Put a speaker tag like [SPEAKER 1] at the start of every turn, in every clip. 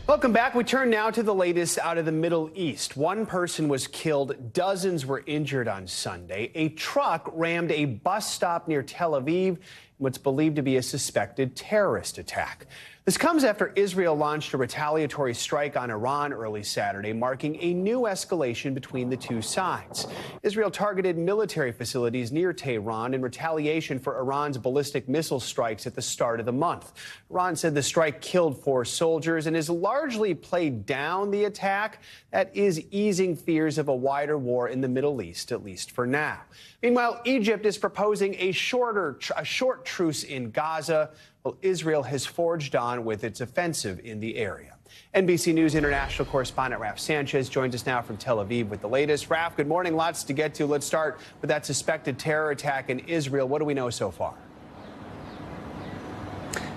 [SPEAKER 1] Welcome back. We turn now to the latest out of the Middle East. One person was killed, dozens were injured on Sunday. A truck rammed a bus stop near Tel Aviv in what's believed to be a suspected terrorist attack. This comes after Israel launched a retaliatory strike on Iran early Saturday, marking a new escalation between the two sides. Israel targeted military facilities near Tehran in retaliation for Iran's ballistic missile strikes at the start of the month. Iran said the strike killed 4 soldiers and has largely played down the attack. That is easing fears of a wider war in the Middle East, at least for now. Meanwhile, Egypt is proposing a short truce in Gaza. Well, Israel has forged on with its offensive in the area. NBC News international correspondent Raf Sanchez joins us now from Tel Aviv with the latest. Raf, good morning. Lots to get to. Let's start with that suspected terror attack in Israel. What do we know so far?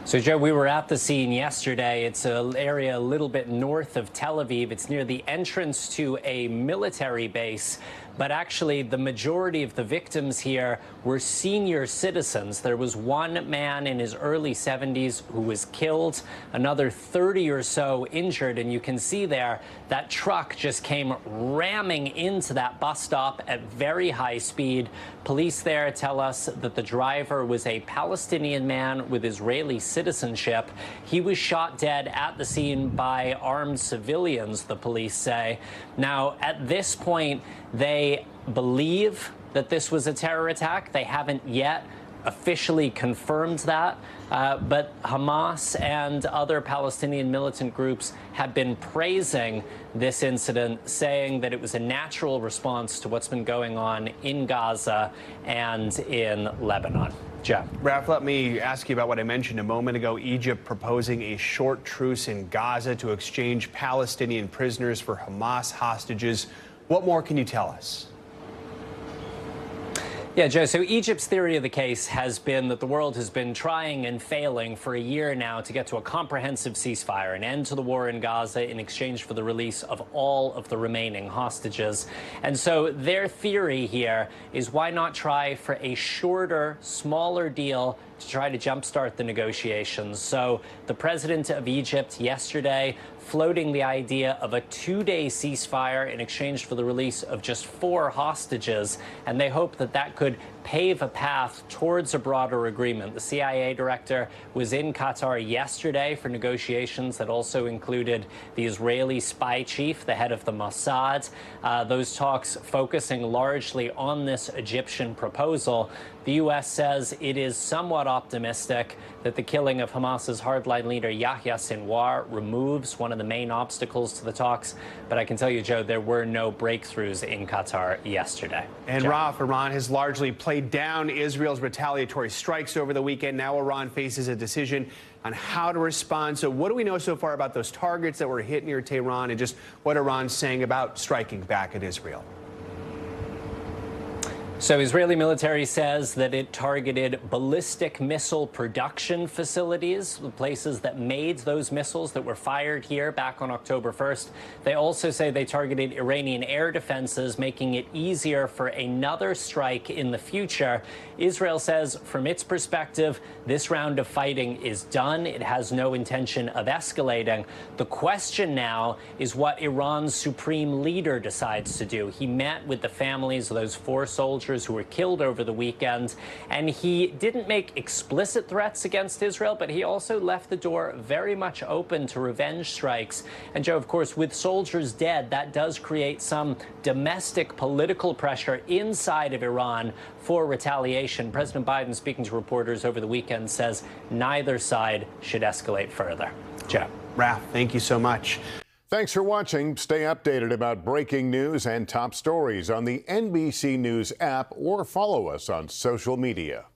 [SPEAKER 2] So, Joe, we were at the scene yesterday. It's an area a little bit north of Tel Aviv. It's near the entrance to a military base. But actually, the majority of the victims here were senior citizens. There was one man in his early 70s who was killed, another 30 or so injured. And you can see there that truck just came ramming into that bus stop at very high speed. Police there tell us that the driver was a Palestinian man with Israeli citizenship. He was shot dead at the scene by armed civilians, the police say. Now, at this point, they believe that this was a terror attack. They haven't yet officially confirmed that, but Hamas and other Palestinian militant groups have been praising this incident, saying that it was a natural response to what's been going on in Gaza and in Lebanon. Joe.
[SPEAKER 1] Raf, let me ask you about what I mentioned a moment ago. Egypt proposing a short truce in Gaza to exchange Palestinian prisoners for Hamas hostages. What more can you tell us?
[SPEAKER 2] Yeah, Joe, so Egypt's theory of the case has been that the world has been trying and failing for a year now to get to a comprehensive ceasefire, an end to the war in Gaza in exchange for the release of all of the remaining hostages. And so their theory here is, why not try for a shorter, smaller deal to try to jumpstart the negotiations? So the president of Egypt yesterday floating the idea of a 2-day ceasefire in exchange for the release of just 4 hostages, and they hope that that could pave a path towards a broader agreement. The CIA director was in Qatar yesterday for negotiations that also included the Israeli spy chief, the head of the Mossad. Those talks focusing largely on this Egyptian proposal. The U.S. says it is somewhat optimistic that the killing of Hamas's hardline leader Yahya Sinwar removes one of the main obstacles to the talks. But I can tell you, Joe, there were no breakthroughs in Qatar yesterday.
[SPEAKER 1] And Raf, Iran has largely played down Israel's retaliatory strikes over the weekend. Now Iran faces a decision on how to respond. So what do we know so far about those targets that were hit near Tehran and just what Iran's saying about striking back at Israel?
[SPEAKER 2] So Israeli military says that it targeted ballistic missile production facilities, the places that made those missiles that were fired here back on October 1st. They also say they targeted Iranian air defenses, making it easier for another strike in the future. Israel says, from its perspective, this round of fighting is done. It has no intention of escalating. The question now is what Iran's supreme leader decides to do. He met with the families of those 4 soldiers who were killed over the weekend, and he didn't make explicit threats against Israel, but he also left the door very much open to revenge strikes. And Joe, of course, with soldiers dead, that does create some domestic political pressure inside of Iran for retaliation. President Biden, speaking to reporters over the weekend, says neither side should escalate further. Joe.
[SPEAKER 1] Raf, thank you so much.
[SPEAKER 3] Thanks for watching. Stay updated about breaking news and top stories on the NBC News app or follow us on social media.